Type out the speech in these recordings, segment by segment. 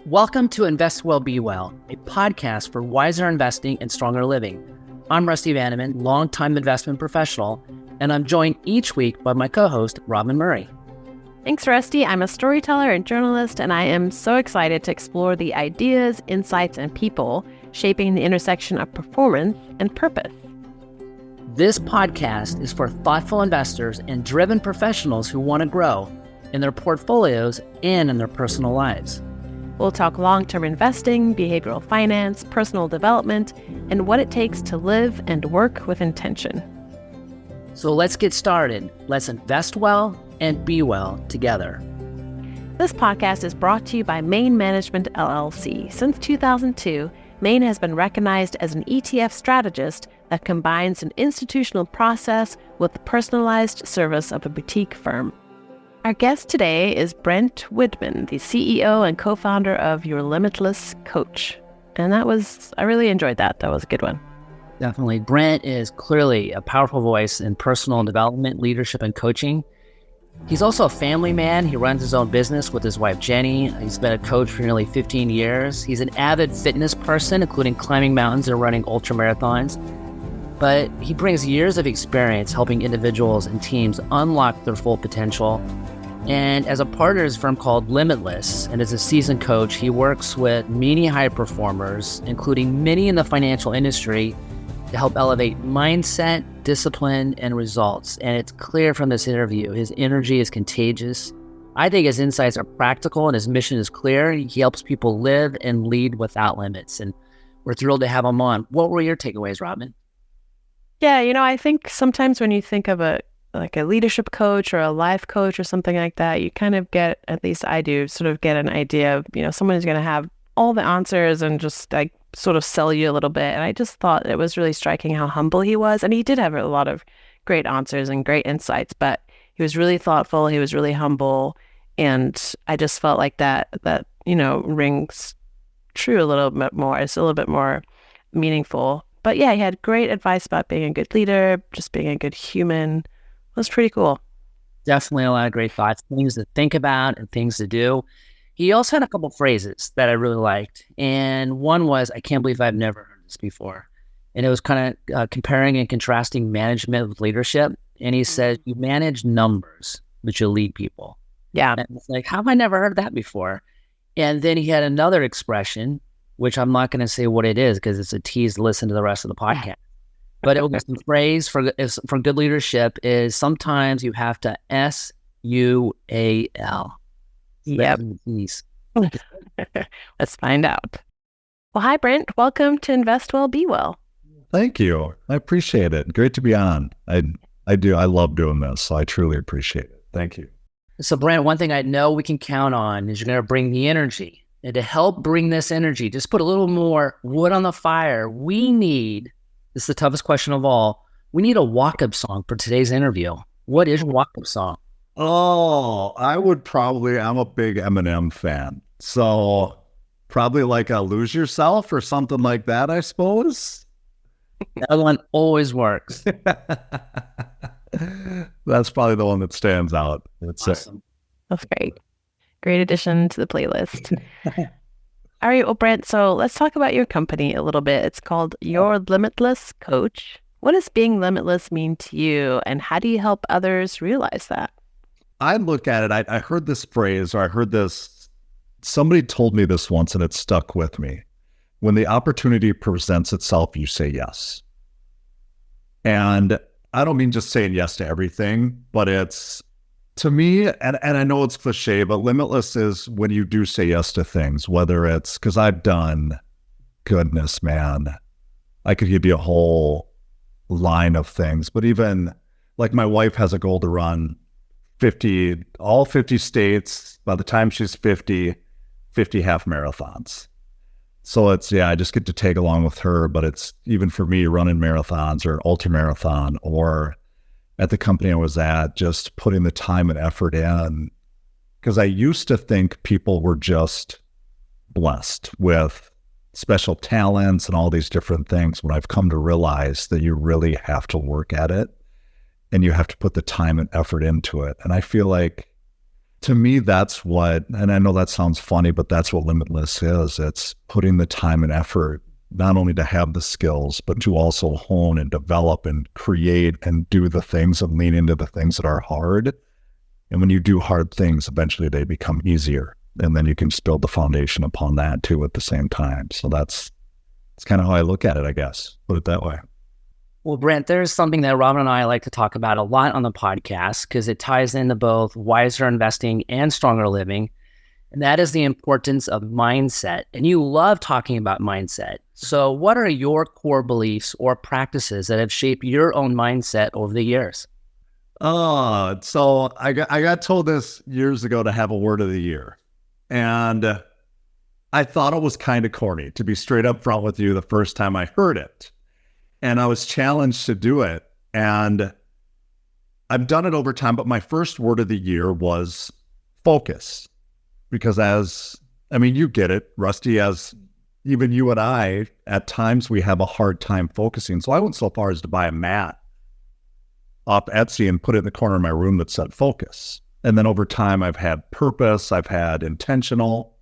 Welcome to Invest Well, Be Well, a podcast for wiser investing and stronger living. I'm Rusty Vanneman, longtime investment professional, and I'm joined each week by my co-host, Robin Murray. Thanks, Rusty. I'm a storyteller and journalist, and I am so excited to explore the ideas, insights, and people shaping the intersection of performance and purpose. This podcast is for thoughtful investors and driven professionals who want to grow in their portfolios and in their personal lives. We'll talk long-term investing, behavioral finance, personal development, and what it takes to live and work with intention. So let's get started. Let's invest well and be well together. This podcast is brought to you by Main Management LLC. Since 2002, Main has been recognized as an ETF strategist that combines an institutional process with the personalized service of a boutique firm. Our guest today is Brent Widman, the CEO and co-founder of Your Limitless Coach. And I really enjoyed that. That was a good one. Definitely. Brent is clearly a powerful voice in personal development, leadership, and coaching. He's also a family man. He runs his own business with his wife, Jenny. He's been a coach for nearly 15 years. He's an avid fitness person, including climbing mountains and running ultra marathons. But he brings years of experience helping individuals and teams unlock their full potential. And as a partner at his firm called Limitless, and as a seasoned coach, he works with many high performers, including many in the financial industry, to help elevate mindset, discipline, and results. And it's clear from this interview, his energy is contagious. I think his insights are practical and his mission is clear. He helps people live and lead without limits. And we're thrilled to have him on. What were your takeaways, Robin? Yeah, I think sometimes when you think of a leadership coach or a life coach or something like that, you kind of get, at least I do, sort of get an idea of, someone who's going to have all the answers and just sort of sell you a little bit. And I just thought it was really striking how humble he was. And he did have a lot of great answers and great insights, but he was really thoughtful. He was really humble. And I just felt like that rings true a little bit more. It's a little bit more meaningful. But yeah, he had great advice about being a good leader, just being a good human. It was pretty cool. Definitely a lot of great thoughts, things to think about and things to do. He also had a couple phrases that I really liked. And one was, I can't believe I've never heard this before. And it was kind of comparing and contrasting management with leadership. And he said, you manage numbers, but you lead people. Yeah. And it's like, how have I never heard that before? And then he had another expression, which I'm not going to say what it is because it's a tease to listen to the rest of the podcast. But it was the phrase for good leadership is sometimes you have to SUAL. Yep. Let's find out. Well, hi, Brent. Welcome to Invest Well, Be Well. Thank you. I appreciate it. Great to be on. I do. I love doing this, so I truly appreciate it. Thank you. So, Brent, one thing I know we can count on is you're going to bring the energy. And to help bring this energy, just put a little more wood on the fire. This is the toughest question of all, we need a walk-up song for today's interview. What is your walk-up song? Oh, I'm a big Eminem fan. So probably like a Lose Yourself or something like that, I suppose. That one always works. That's probably the one that stands out. Awesome. That's great. Great addition to the playlist. All right, well, Brent, so let's talk about your company a little bit. It's called Your Limitless Coach. What does being limitless mean to you, and how do you help others realize that? I look at it, I heard this phrase, or I heard this, somebody told me this once and it stuck with me. When the opportunity presents itself, you say yes. And I don't mean just saying yes to everything, but it's, to me, and I know it's cliche, but limitless is when you do say yes to things, whether it's, because I've done, goodness, man, I could give you a whole line of things, but even like my wife has a goal to run all 50 states by the time she's 50 half marathons. So it's, I just get to tag along with her, but it's even for me running marathons or ultra marathon or at the company I was at, just putting the time and effort in. Because I used to think people were just blessed with special talents and all these different things, when I've come to realize that you really have to work at it and you have to put the time and effort into it. And I feel like to me, that's what, and I know that sounds funny, but that's what Limitless is. It's putting the time and effort, not only to have the skills, but to also hone and develop and create and do the things and lean into the things that are hard. And when you do hard things, eventually they become easier. And then you can just build the foundation upon that too at the same time. So that's kind of how I look at it, I guess. Put it that way. Well, Brent, there's something that Robin and I like to talk about a lot on the podcast because it ties into both wiser investing and stronger living. And that is the importance of mindset. And you love talking about mindset. So what are your core beliefs or practices that have shaped your own mindset over the years? So I got told this years ago to have a word of the year. And I thought it was kind of corny, to be straight up front with you the first time I heard it. And I was challenged to do it. And I've done it over time, but my first word of the year was focus. Because you get it, Rusty, as even you and I, at times we have a hard time focusing. So I went so far as to buy a mat off Etsy and put it in the corner of my room that said focus. And then over time, I've had purpose, I've had intentional.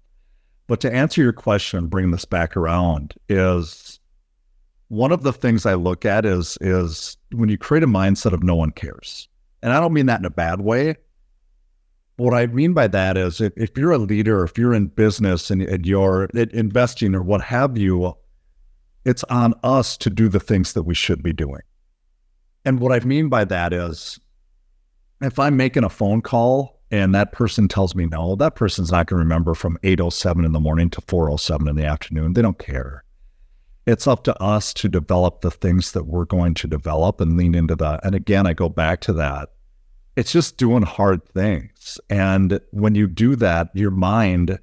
But to answer your question, bring this back around, is one of the things I look at is when you create a mindset of no one cares. And I don't mean that in a bad way. What I mean by that is if you're a leader, if you're in business and you're investing or what have you, it's on us to do the things that we should be doing. And what I mean by that is if I'm making a phone call and that person tells me no, that person's not going to remember from 8:07 in the morning to 4:07 in the afternoon. They don't care. It's up to us to develop the things that we're going to develop and lean into that. And again, I go back to that. It's just doing hard things. And when you do that, your mind,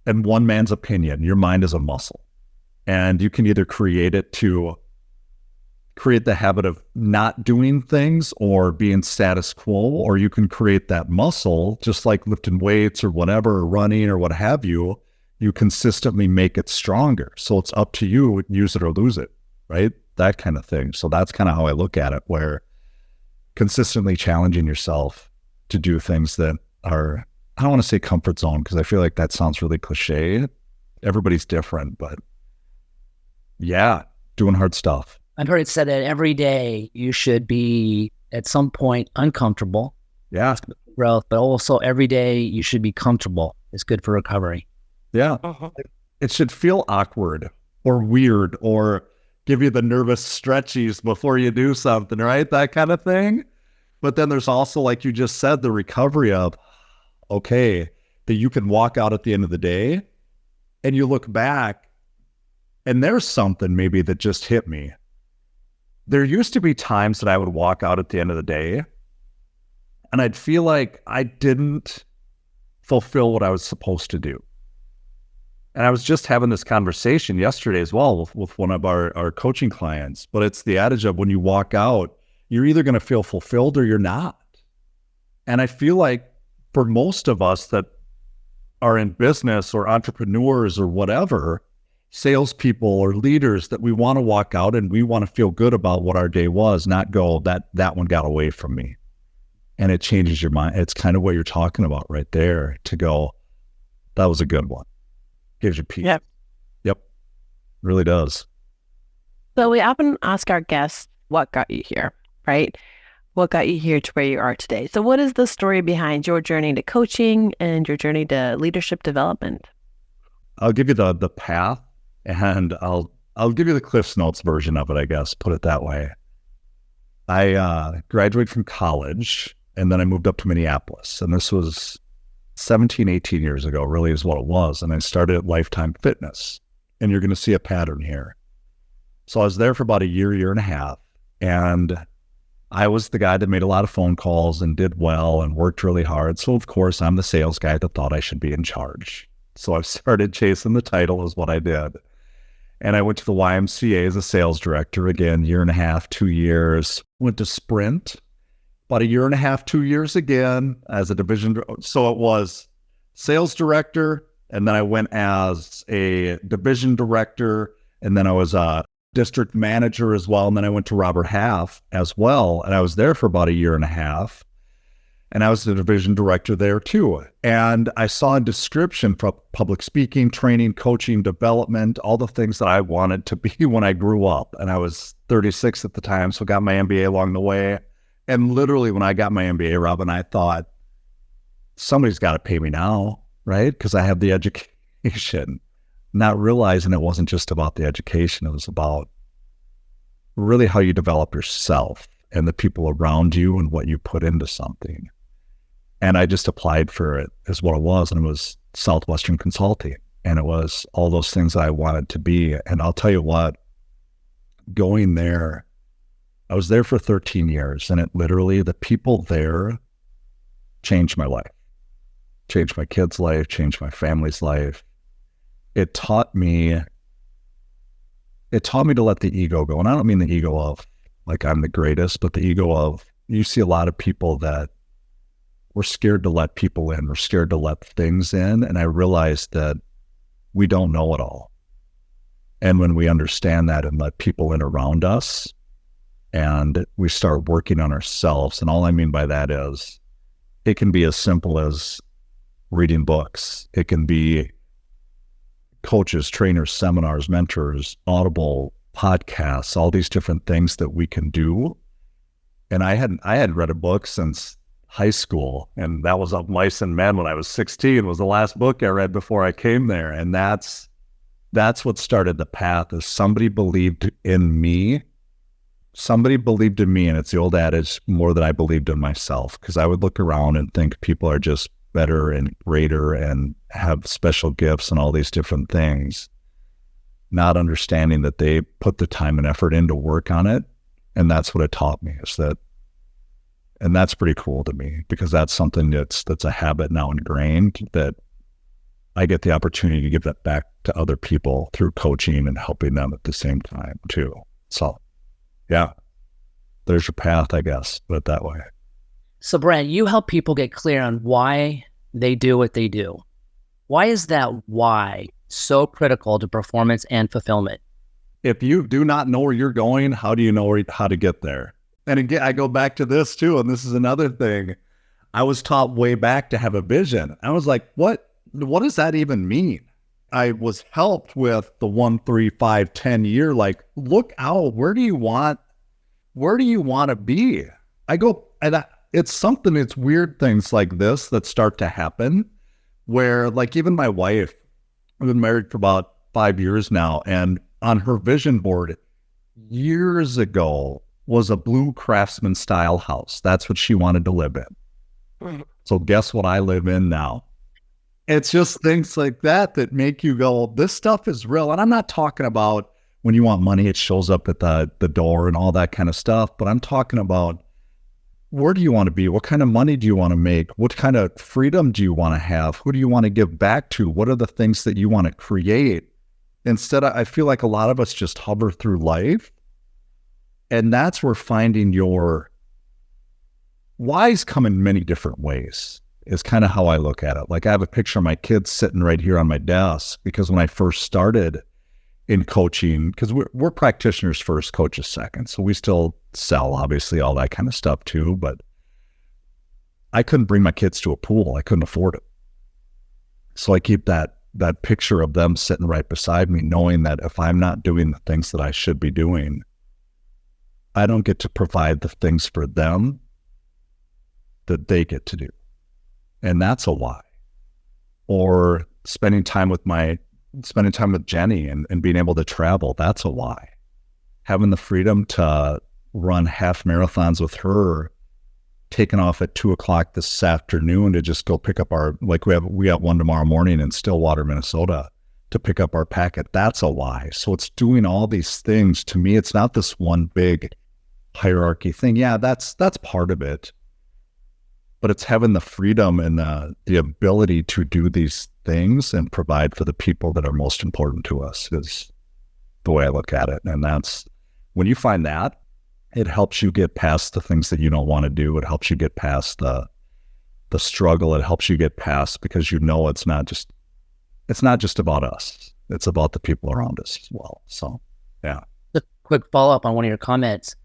in one man's opinion, your mind is a muscle. And you can either create it to create the habit of not doing things or being status quo, or you can create that muscle, just like lifting weights or whatever, or running or what have you. You consistently make it stronger. So it's up to you, use it or lose it, right? That kind of thing. So that's kind of how I look at it, where consistently challenging yourself to do things that are, I don't want to say comfort zone, because I feel like that sounds really cliche. Everybody's different, but yeah, doing hard stuff. I've heard it said that every day you should be at some point uncomfortable. Yeah. Growth, but also every day you should be comfortable. It's good for recovery. Yeah. It should feel awkward or weird or give you the nervous stretchies before you do something, right? That kind of thing. But then there's also, like you just said, the recovery of, okay, that you can walk out at the end of the day and you look back and there's something maybe that just hit me. There used to be times that I would walk out at the end of the day and I'd feel like I didn't fulfill what I was supposed to do. And I was just having this conversation yesterday as well with one of our coaching clients. But it's the adage of when you walk out, you're either going to feel fulfilled or you're not. And I feel like for most of us that are in business or entrepreneurs or whatever, salespeople or leaders, that we want to walk out and we want to feel good about what our day was, not go, that one got away from me. And it changes your mind. It's kind of what you're talking about right there, to go, that was a good one. Gives you peace. Yep. Really does. So we often ask our guests, what got you here, right? What got you here to where you are today? So what is the story behind your journey to coaching and your journey to leadership development? I'll give you the path, and I'll give you the Cliff's Notes version of it, I guess, put it that way. I graduated from college, and then I moved up to Minneapolis. And this was 17, 18 years ago, really is what it was. And I started at Lifetime Fitness. And you're going to see a pattern here. So I was there for about a year and a half. And I was the guy that made a lot of phone calls and did well and worked really hard. So of course, I'm the sales guy that thought I should be in charge. So I started chasing the title is what I did. And I went to the YMCA as a sales director, again, year and a half, 2 years. Went to Sprint, about a year and a half, 2 years again as a division. So it was sales director, and then I went as a division director, and then I was a district manager as well. And then I went to Robert Half as well. And I was there for about a year and a half. And I was the division director there too. And I saw a description for public speaking, training, coaching, development, all the things that I wanted to be when I grew up. And I was 36 at the time, so got my MBA along the way. And literally when I got my MBA, Robin, I thought, somebody's got to pay me now, right? Because I have the education. Not realizing it wasn't just about the education. It was about really how you develop yourself and the people around you and what you put into something. And I just applied for it as what it was. And it was Southwestern Consulting. And it was all those things that I wanted to be. And I'll tell you what, going there, I was there for 13 years. And it literally, the people there changed my life, changed my kids' life, changed my family's life. It taught me to let the ego go. And I don't mean the ego of like I'm the greatest, but the ego of, you see a lot of people that we're scared to let people in. We're scared to let things in. And I realized that we don't know it all. And when we understand that and let people in around us and we start working on ourselves, and all I mean by that is it can be as simple as reading books. It can be coaches, trainers, seminars, mentors, Audible, podcasts, all these different things that we can do. And I had read a book since high school, and that was Of Mice and Men when I was 16, was the last book I read before I came there. And that's what started the path, is somebody believed in me. Somebody believed in me, and it's the old adage, more than I believed in myself, because I would look around and think people are just better and greater and have special gifts and all these different things, not understanding that they put the time and effort in to work on it. And that's what it taught me, is that, and that's pretty cool to me, because that's something that's a habit now ingrained, that I get the opportunity to give that back to other people through coaching and helping them at the same time too. So yeah, there's your path, I guess, put it that way. So Brent, you help people get clear on why they do what they do. Why is that why so critical to performance and fulfillment? If you do not know where you're going, how do you know how to get there? And again, I go back to this too, and this is another thing. I was taught way back to have a vision. I was like, what does that even mean? I was helped with the 1, 3, 5, 10 year, like, look out, where do you want to be? I go, and it's something, it's weird things like this that start to happen where, like, even my wife, I've been married for about 5 years now, and on her vision board years ago was a blue craftsman style house. That's what she wanted to live in. So guess what I live in now? It's just things like that that make you go, this stuff is real. And I'm not talking about when you want money, it shows up at the door and all that kind of stuff. But I'm talking about, where do you want to be? What kind of money do you want to make? What kind of freedom do you want to have? Who do you want to give back to? What are the things that you want to create? Instead, I feel like a lot of us just hover through life. And that's where finding your whys come in many different ways, is kind of how I look at it. Like, I have a picture of my kids sitting right here on my desk, because when I first started in coaching, because we're practitioners first, coaches second. So we still sell, obviously, all that kind of stuff too. But I couldn't bring my kids to a pool. I couldn't afford it. So I keep that picture of them sitting right beside me, knowing that if I'm not doing the things that I should be doing, I don't get to provide the things for them that they get to do. And that's a why. Or spending time with Jenny and being able to travel, that's a why. Having the freedom to run half marathons with her, taking off at 2:00 this afternoon to just go pick up we have one tomorrow morning in Stillwater, Minnesota, to pick up our packet. That's a why. So it's doing all these things. To me, it's not this one big hierarchy thing. Yeah, that's part of it. But it's having the freedom and the ability to do these things and provide for the people that are most important to us, is the way I look at it. And that's, when you find that, it helps you get past the things that you don't want to do. It helps you get past the struggle. It helps you get past, because you know it's not just about us. It's about the people around us as well. So, yeah. A quick follow-up on one of your comments.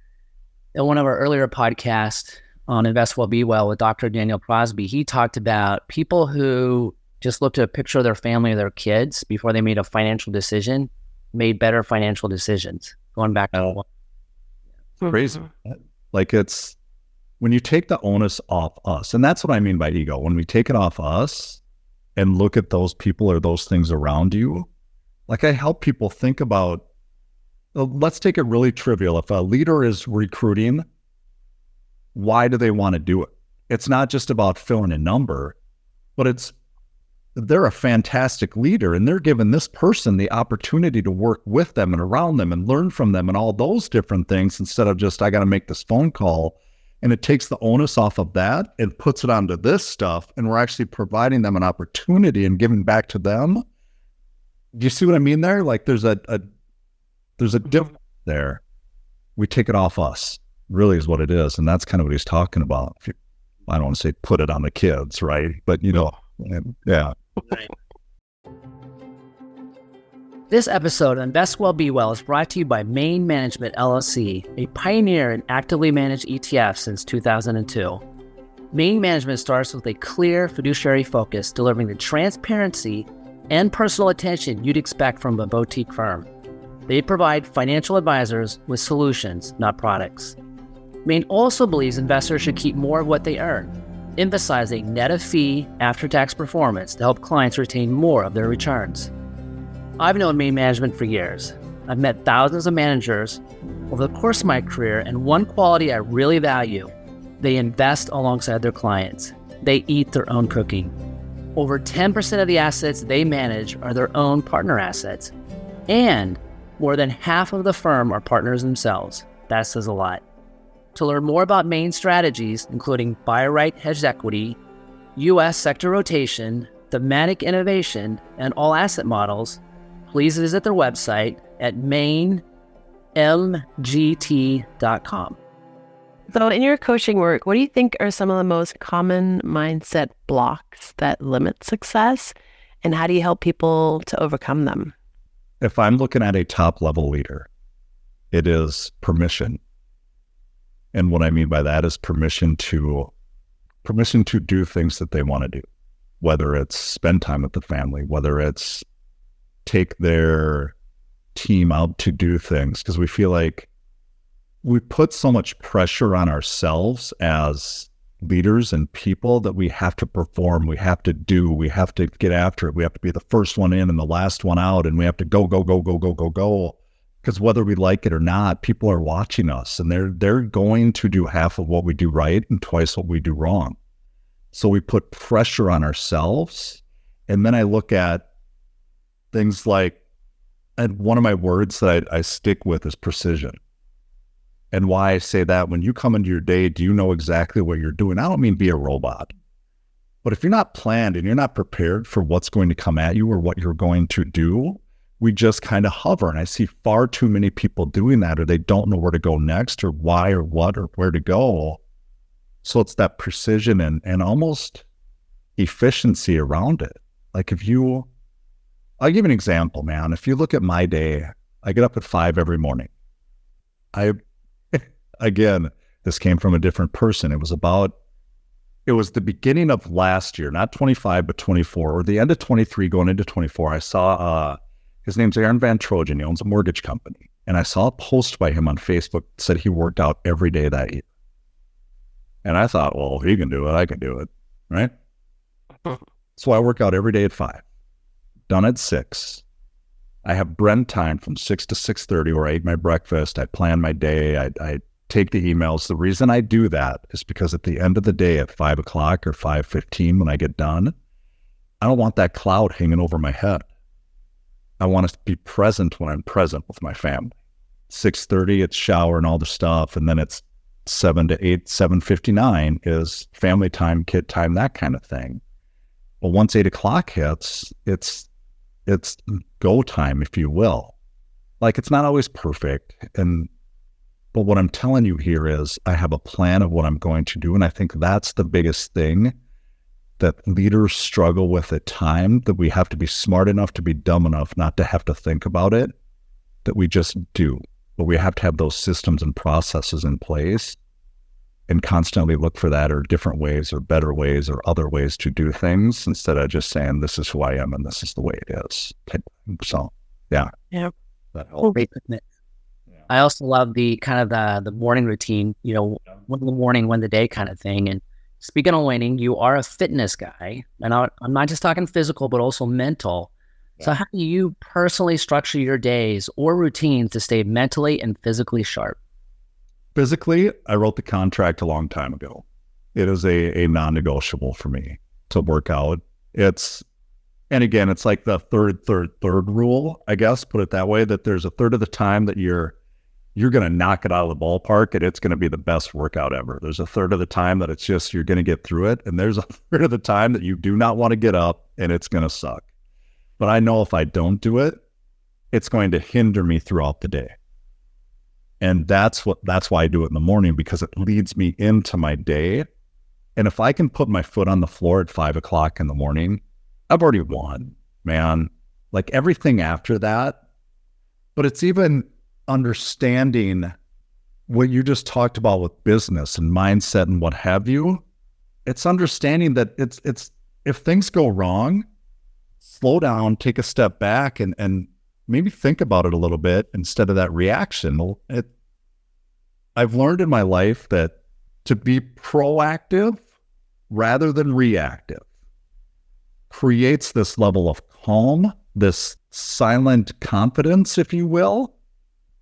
In one of our earlier podcasts, on Invest Well, Be Well with Dr. Daniel Crosby, he talked about people who just looked at a picture of their family or their kids before they made a financial decision, made better financial decisions. Going back to crazy. Like it's when you take the onus off us, and that's what I mean by ego. When we take it off us and look at those people or those things around you, like I help people think about, let's take it really trivial. If a leader is recruiting, why do they want to do it? It's not just about filling a number, but they're a fantastic leader and they're giving this person the opportunity to work with them and around them and learn from them and all those different things instead of just, I got to make this phone call. And it takes the onus off of that and puts it onto this stuff. And we're actually providing them an opportunity and giving back to them. Do you see what I mean there? Like there's a difference there. We take it off us, really is what it is. And that's kind of what he's talking about. I don't want to say put it on the kids, right? But yeah. This episode of Invest Well, Be Well is brought to you by Main Management LLC, a pioneer in actively managed ETFs since 2002. Main Management starts with a clear fiduciary focus, delivering the transparency and personal attention you'd expect from a boutique firm. They provide financial advisors with solutions, not products. Main also believes investors should keep more of what they earn, emphasizing net of fee after-tax performance to help clients retain more of their returns. I've known Main Management for years. I've met thousands of managers over the course of my career, and one quality I really value, they invest alongside their clients. They eat their own cooking. Over 10% of the assets they manage are their own partner assets, and more than half of the firm are partners themselves. That says a lot. To learn more about Main strategies, including buy right hedged equity, U.S. sector rotation, thematic innovation, and all asset models, please visit their website at mainmgt.com. So in your coaching work, what do you think are some of the most common mindset blocks that limit success? And how do you help people to overcome them? If I'm looking at a top level leader, it is permission. And what I mean by that is permission to do things that they want to do, whether it's spend time with the family, whether it's take their team out to do things, because we feel like we put so much pressure on ourselves as leaders and people that we have to perform, we have to do, we have to get after it, we have to be the first one in and the last one out, and we have to go. Because whether we like it or not, people are watching us and they're going to do half of what we do right and twice what we do wrong. So we put pressure on ourselves. And then I look at things like, and one of my words that I stick with is precision. And why I say that, when you come into your day, do you know exactly what you're doing? I don't mean be a robot. But if you're not planned and you're not prepared for what's going to come at you or what you're going to do, we just kind of hover. And I see far too many people doing that, or they don't know where to go next or why or what or where to go. So it's that precision and almost efficiency around it. Like I'll give you an example, man. If you look at my day, I get up at 5 every morning. Again, this came from a different person. It was the beginning of last year, not 25, but 24, or the end of 23 going into 24. I saw, his name's Aaron Van Trojan. He owns a mortgage company. And I saw a post by him on Facebook that said he worked out every day that year. And I thought, well, if he can do it, I can do it, right? So I work out every day at 5, done at 6. I have Brent time from 6 to 6:30 where I eat my breakfast. I plan my day. I take the emails. The reason I do that is because at the end of the day at 5 o'clock or 5:15 when I get done, I don't want that cloud hanging over my head. I want to be present when I'm present with my family. 6:30, it's shower and all the stuff. And then it's 7 to 8, 7:59 is family time, kid time, that kind of thing. But once 8 o'clock hits, it's go time, if you will. Like, it's not always perfect. But what I'm telling you here is I have a plan of what I'm going to do. And I think that's the biggest thing that leaders struggle with at time, that we have to be smart enough to be dumb enough not to have to think about it, that we just do. But we have to have those systems and processes in place and constantly look for that or different ways or better ways or other ways to do things instead of just saying, this is who I am and this is the way it is. So, yeah. Yeah. That helps. Great. I also love the kind of the morning routine, when the morning, when the day kind of thing. And speaking of winning, you are a fitness guy. And I'm not just talking physical, but also mental. Yeah. So how do you personally structure your days or routines to stay mentally and physically sharp? Physically, I wrote the contract a long time ago. It is a non-negotiable for me to work out. And again, it's like the third rule, I guess, put it that way, that there's a third of the time that you're going to knock it out of the ballpark and it's going to be the best workout ever. There's a third of the time that it's just, you're going to get through it. And there's a third of the time that you do not want to get up and it's going to suck. But I know if I don't do it, it's going to hinder me throughout the day. And that's why I do it in the morning, because it leads me into my day. And if I can put my foot on the floor at 5 o'clock in the morning, I've already won, man. Like everything after that. But it's even understanding what you just talked about with business and mindset and what have you. It's understanding that it's if things go wrong, slow down, take a step back and maybe think about it a little bit instead of that reaction. I've learned in my life that to be proactive rather than reactive creates this level of calm, this silent confidence, if you will,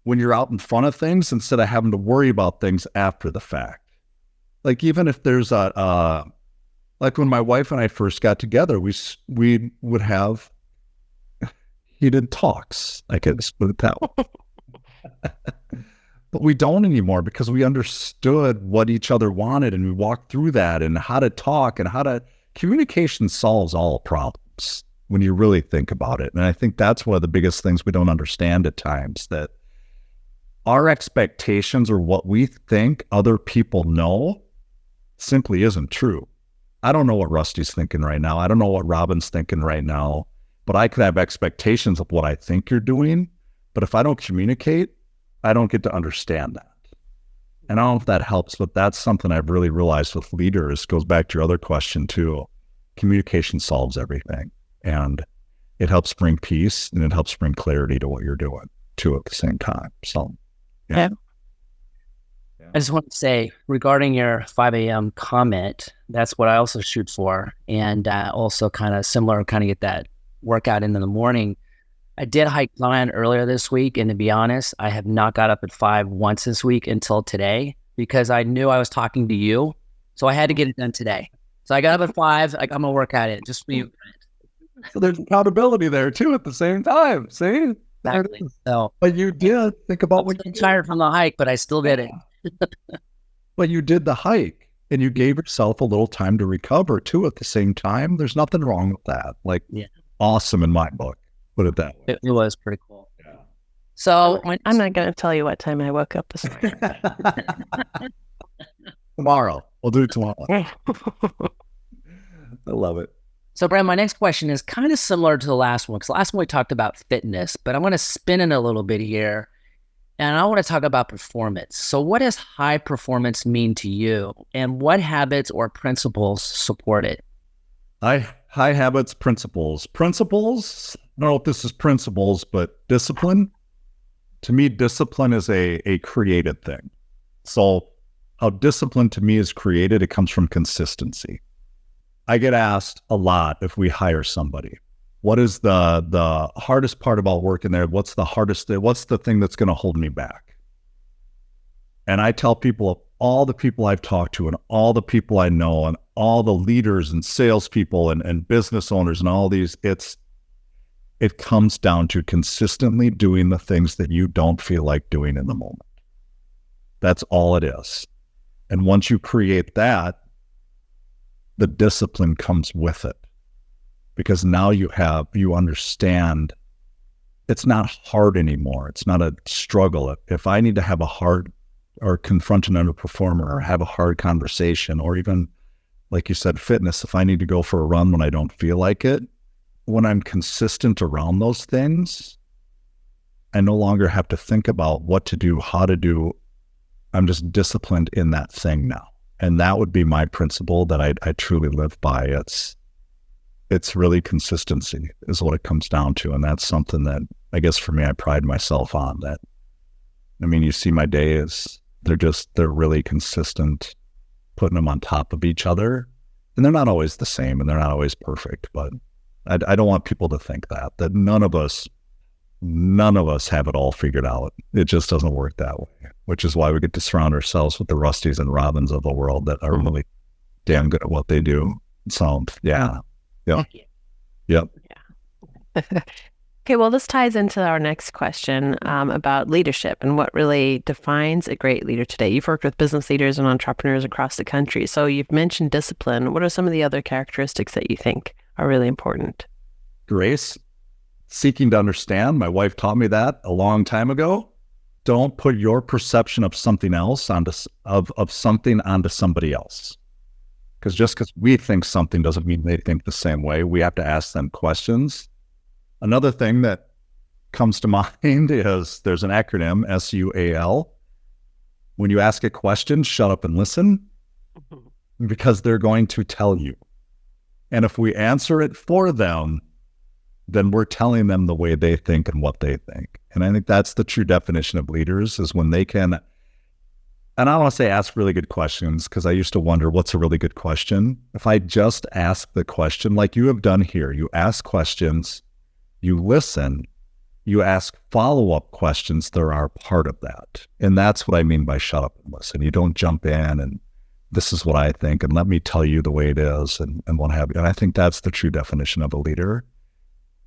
when you're out in front of things instead of having to worry about things after the fact. Like even if there's like when my wife and I first got together, we would have heated talks. I can just put it that way. But we don't anymore because we understood what each other wanted and we walked through that and how to talk and communication solves all problems when you really think about it. And I think that's one of the biggest things we don't understand at times, that our expectations or what we think other people know simply isn't true. I don't know what Rusty's thinking right now. I don't know what Robin's thinking right now, but I could have expectations of what I think you're doing. But if I don't communicate, I don't get to understand that. And I don't know if that helps, but that's something I've really realized with leaders. Goes back to your other question too. Communication solves everything. And it helps bring peace and it helps bring clarity to what you're doing too at the same time. So, yeah. I just want to say regarding your 5 a.m. comment, that's what I also shoot for. And also kind of similar, kind of get that workout in the morning. I did hike Zion earlier this week. And to be honest, I have not got up at 5 once this week until today because I knew I was talking to you. So I had to get it done today. So I got up at 5. Like, I'm going to work at it just for you. So there's accountability there too at the same time. See? Exactly. So, but you did think about what I'm tired from the hike, but I still did it. But you did the hike and you gave yourself a little time to recover too at the same time. There's nothing wrong with that. Like, awesome in my book. Put it that way. It was pretty cool. Yeah. So I'm not going to tell you what time I woke up this morning. Tomorrow. We'll do it tomorrow. I love it. So, Brent, my next question is kind of similar to the last one, because the last one we talked about fitness, but I'm going to spin it a little bit here, and I want to talk about performance. So what does high performance mean to you, and what habits or principles support it? High habits, principles. Principles, I don't know if this is principles, but discipline. To me, discipline is a created thing. So how discipline to me is created, it comes from consistency. I get asked a lot if we hire somebody, what is the hardest part about working there? What's the thing that's going to hold me back? And I tell people, all the people I've talked to and all the people I know and all the leaders and salespeople and business owners and all these, it comes down to consistently doing the things that you don't feel like doing in the moment. That's all it is. And once you create that, the discipline comes with it, because now you understand it's not hard anymore. It's not a struggle. If I need to have a hard or confront an underperformer or have a hard conversation, or even, like you said, fitness, if I need to go for a run when I don't feel like it, when I'm consistent around those things, I no longer have to think about what to do, how to do. I'm just disciplined in that thing now. And that would be my principle that I truly live by. It's really consistency is what it comes down to. And that's something that I guess for me, I pride myself on. That, I mean, you see my days, they're really consistent, putting them on top of each other. And they're not always the same and they're not always perfect, but I don't want people to think that none of us have it all figured out. It just doesn't work that way, which is why we get to surround ourselves with the Rusties and Robins of the world that are really damn good at what they do. So, yeah. Yep. Yep. Yeah. Okay, well, this ties into our next question about leadership and what really defines a great leader today. You've worked with business leaders and entrepreneurs across the country. So you've mentioned discipline. What are some of the other characteristics that you think are really important? Grace, seeking to understand. My wife taught me that a long time ago. Don't put your perception of something else of something onto somebody else. Because just because we think something doesn't mean they think the same way. We have to ask them questions. Another thing that comes to mind is there's an acronym, SUAL. When you ask a question, shut up and listen, because they're going to tell you. And if we answer it for them, then we're telling them the way they think and what they think. And I think that's the true definition of leaders, is when they can, and I don't want to say ask really good questions, because I used to wonder what's a really good question. If I just ask the question like you have done here, you ask questions, you listen, you ask follow-up questions that are part of that. And that's what I mean by shut up and listen. You don't jump in and this is what I think and let me tell you the way it is and what have you. And I think that's the true definition of a leader.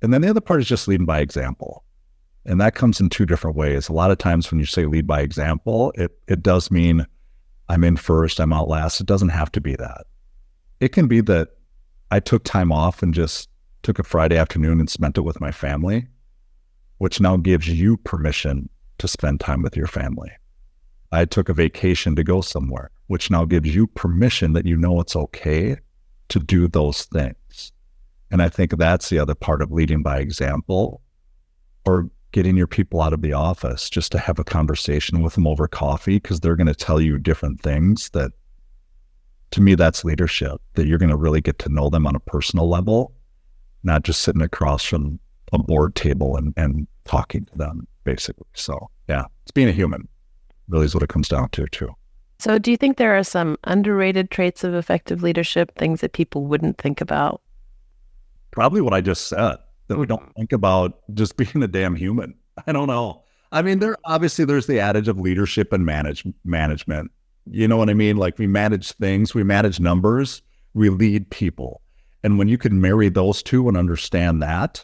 And then the other part is just leading by example. And that comes in two different ways. A lot of times when you say lead by example, it does mean I'm in first, I'm out last. It doesn't have to be that. It can be that I took time off and just took a Friday afternoon and spent it with my family, which now gives you permission to spend time with your family. I took a vacation to go somewhere, which now gives you permission that you know it's okay to do those things. And I think that's the other part of leading by example, or getting your people out of the office just to have a conversation with them over coffee, because they're going to tell you different things that, to me, that's leadership, that you're going to really get to know them on a personal level, not just sitting across from a board table and talking to them, basically. So yeah, it's being a human really is what it comes down to too. So do you think there are some underrated traits of effective leadership, things that people wouldn't think about? Probably what I just said, that we don't think about just being a damn human. I don't know. I mean, there's the adage of leadership and management. You know what I mean? Like, we manage things, we manage numbers, we lead people. And when you can marry those two and understand that,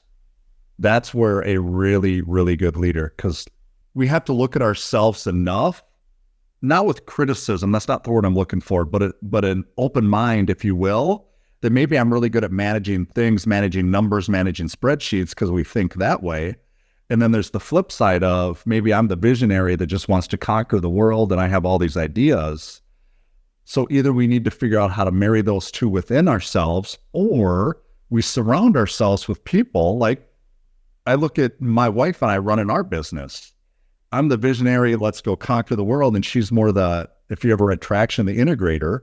that's where a really, really good leader, because we have to look at ourselves enough, not with criticism, that's not the word I'm looking for, but an open mind, if you will, that maybe I'm really good at managing things, managing numbers, managing spreadsheets, because we think that way. And then there's the flip side of maybe I'm the visionary that just wants to conquer the world and I have all these ideas. So either we need to figure out how to marry those two within ourselves, or we surround ourselves with people. Like, I look at my wife and I run in our business. I'm the visionary, let's go conquer the world. And she's more the, if you ever read Traction, the integrator,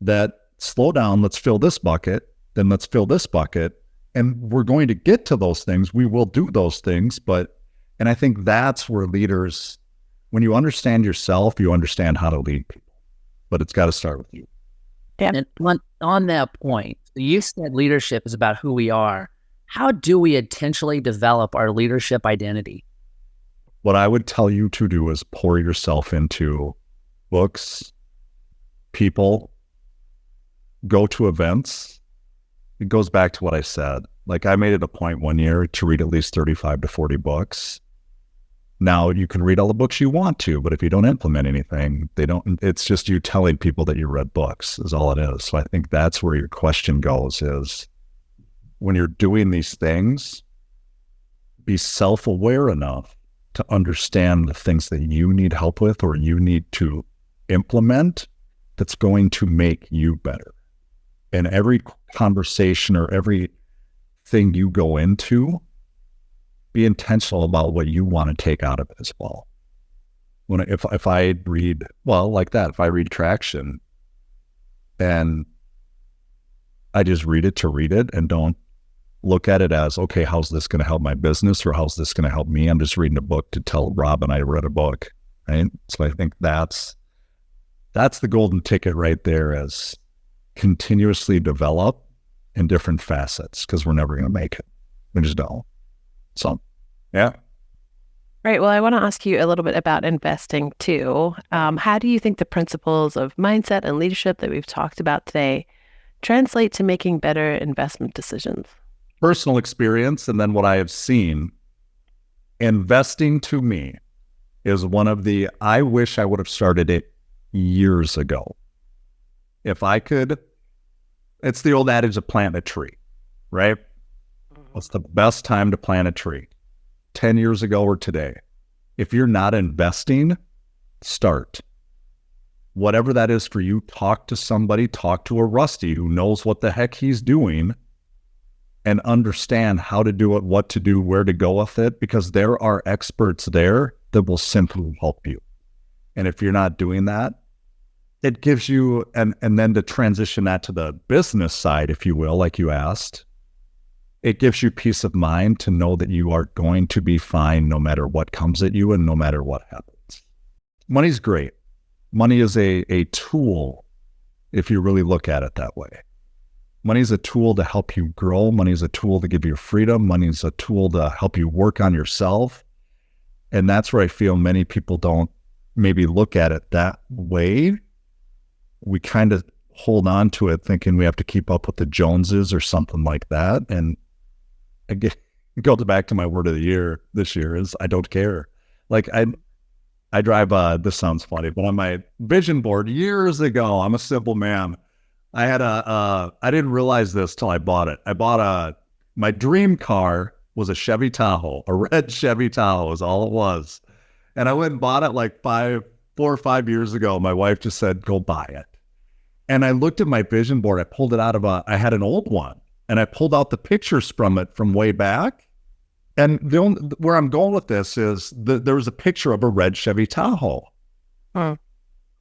that slow down, let's fill this bucket, then let's fill this bucket. And we're going to get to those things. We will do those things. And I think that's where leaders, when you understand yourself, you understand how to lead people. But it's got to start with you. Yeah. And on that point, you said leadership is about who we are. How do we intentionally develop our leadership identity? What I would tell you to do is pour yourself into books, people, go to events. It goes back to what I said. Like, I made it a point one year to read at least 35 to 40 books. Now, you can read all the books you want to, but if you don't implement anything, it's just you telling people that you read books is all it is. So I think that's where your question goes, is when you're doing these things, be self-aware enough to understand the things that you need help with or you need to implement that's going to make you better. And every conversation or every thing you go into, be intentional about what you want to take out of it as well. If I read, well, like that, if I read Traction, And I just read it to read it and don't look at it as, okay, how's this going to help my business or how's this going to help me? I'm just reading a book to tell Robin I read a book, right? So I think that's the golden ticket right there, as continuously develop in different facets, because we're never going to make it. We just don't. So, yeah. Right. Well, I want to ask you a little bit about investing too. How do you think the principles of mindset and leadership that we've talked about today translate to making better investment decisions? Personal experience, and then what I have seen, investing to me is one of the, I wish I would have started it years ago. If I could, it's the old adage of plant a tree, right? What's the best time to plant a tree? 10 years ago or today? If you're not investing, start. Whatever that is for you, talk to somebody, talk to a Rusty who knows what the heck he's doing and understand how to do it, what to do, where to go with it, because there are experts there that will simply help you. And if you're not doing that, it gives you, and then to transition that to the business side, if you will, like you asked, it gives you peace of mind to know that you are going to be fine no matter what comes at you and no matter what happens. Money's great. Money is a tool if you really look at it that way. Money is a tool to help you grow. Money is a tool to give you freedom. Money is a tool to help you work on yourself. And that's where I feel many people don't maybe look at it that way. We kind of hold on to it thinking we have to keep up with the Joneses or something like that. And again, it goes back to my word of the year this year is I don't care. Like I drive, this sounds funny, but on my vision board years ago, I'm a simple man. I had I didn't realize this till I bought it. My dream car was a Chevy Tahoe, a red Chevy Tahoe is all it was. And I went and bought it like 4 or 5 years ago. My wife just said, go buy it. And I looked at my vision board. I pulled it out of I had an old one and I pulled out the pictures from it from way back. And where I'm going with this is there was a picture of a red Chevy Tahoe. Hmm.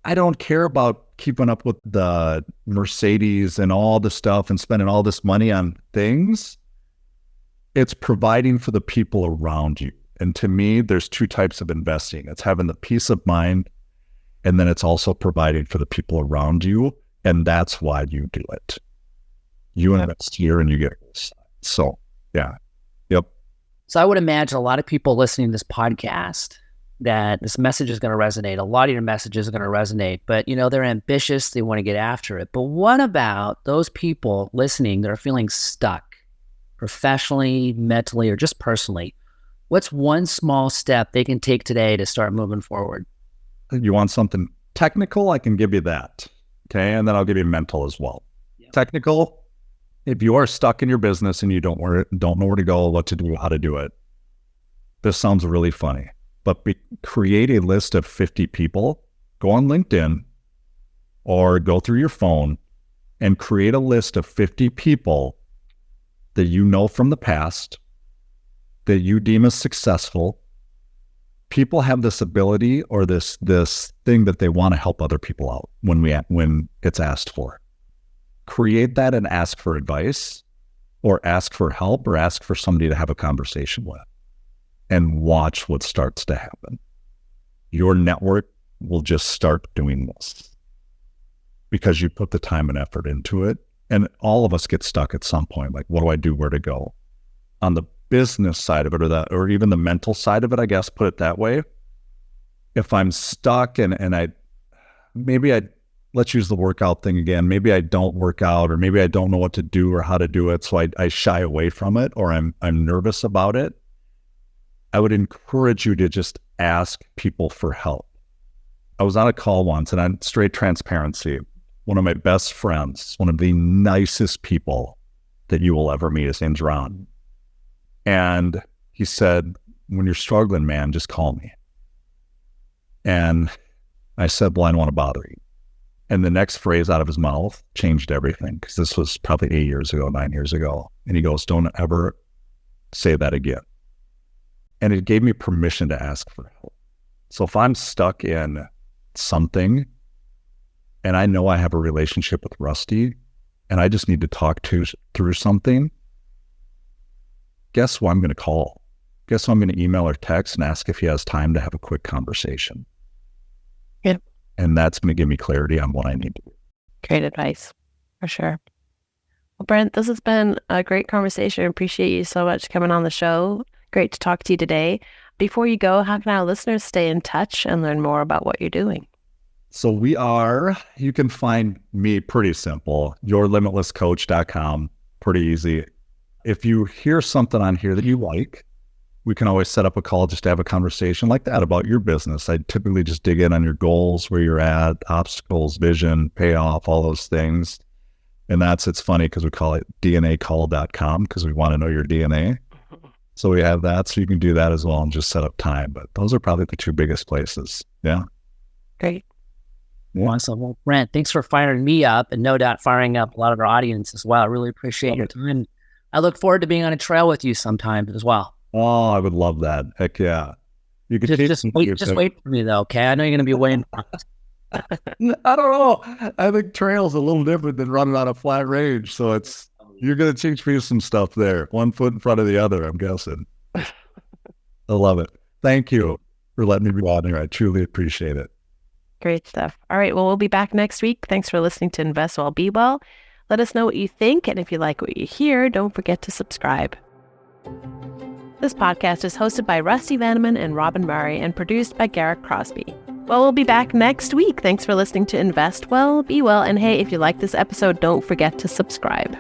I don't care about keeping up with the Mercedes and all the stuff and spending all this money on things. It's providing for the people around you. And to me, there's two types of investing. It's having the peace of mind, and then it's also providing for the people around you. And that's why you do it. You invest here and you get this. So, yeah. Yep. So I would imagine a lot of people listening to this podcast that this message is going to resonate. A lot of your messages are going to resonate, but they're ambitious. They want to get after it. But what about those people listening that are feeling stuck professionally, mentally, or just personally? What's one small step they can take today to start moving forward? You want something technical? I can give you that. Okay. And then I'll give you mental as well. Yep. Technical, if you are stuck in your business and you don't know where to go, what to do, how to do it, this sounds really funny, but create a list of 50 people, go on LinkedIn or go through your phone and create a list of 50 people that you know from the past that you deem as successful. People have this ability or this thing that they want to help other people out when it's asked for. Create that and ask for advice or ask for help or ask for somebody to have a conversation with and watch what starts to happen. Your network will just start doing this because you put the time and effort into it. And all of us get stuck at some point. Like, what do I do? Where to go? On the business side of it or even the mental side of it, I guess, put it that way. If I'm stuck and let's use the workout thing again. Maybe I don't work out or maybe I don't know what to do or how to do it. So I shy away from it or I'm nervous about it. I would encourage you to just ask people for help. I was on a call once and on straight transparency, one of my best friends, one of the nicest people that you will ever meet, his name's Ron. And he said, when you're struggling, man, just call me. And I said, well, I don't want to bother you. And the next phrase out of his mouth changed everything because this was probably 9 years ago. And he goes, don't ever say that again. And it gave me permission to ask for help. So if I'm stuck in something and I know I have a relationship with Rusty, and I just need to talk through something, guess who I'm going to call? Guess who I'm going to email or text and ask if he has time to have a quick conversation? Yeah. And that's going to give me clarity on what I need to do. Great advice, for sure. Well, Brent, this has been a great conversation. I appreciate you so much coming on the show. Great to talk to you today. Before you go, how can our listeners stay in touch and learn more about what you're doing? So you can find me pretty simple, yourlimitlesscoach.com, pretty easy. If you hear something on here that you like, we can always set up a call just to have a conversation like that about your business. I typically just dig in on your goals, where you're at, obstacles, vision, payoff, all those things. And it's funny because we call it DNAcall.com because we want to know your DNA. So we have that. So you can do that as well and just set up time. But those are probably the two biggest places. Yeah. Great. Awesome. Well, Brent, thanks for firing me up and no doubt firing up a lot of our audience as well. I really appreciate your time. I look forward to being on a trail with you sometime as well. Oh, I would love that. Heck yeah. You could just wait for me though, okay? I know you're going to be waiting. I don't know. I think trail's a little different than running on a flat range. So you're going to teach me some stuff there. One foot in front of the other, I'm guessing. I love it. Thank you for letting me be on here. I truly appreciate it. Great stuff. All right. Well, we'll be back next week. Thanks for listening to Invest Well, Be Well. Let us know what you think. And if you like what you hear, don't forget to subscribe. This podcast is hosted by Rusty Vanneman and Robin Murray and produced by Garrett Crosby. Well, we'll be back next week. Thanks for listening to Invest Well, Be Well. And hey, if you like this episode, don't forget to subscribe.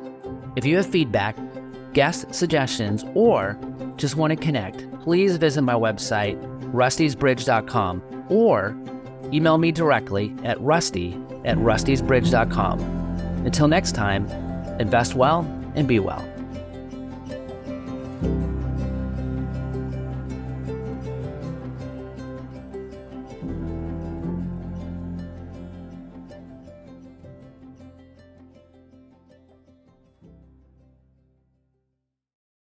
If you have feedback, guest suggestions, or just want to connect, please visit my website, rustysbridge.com, or email me directly at rusty@rustysbridge.com. Until next time, invest well and be well.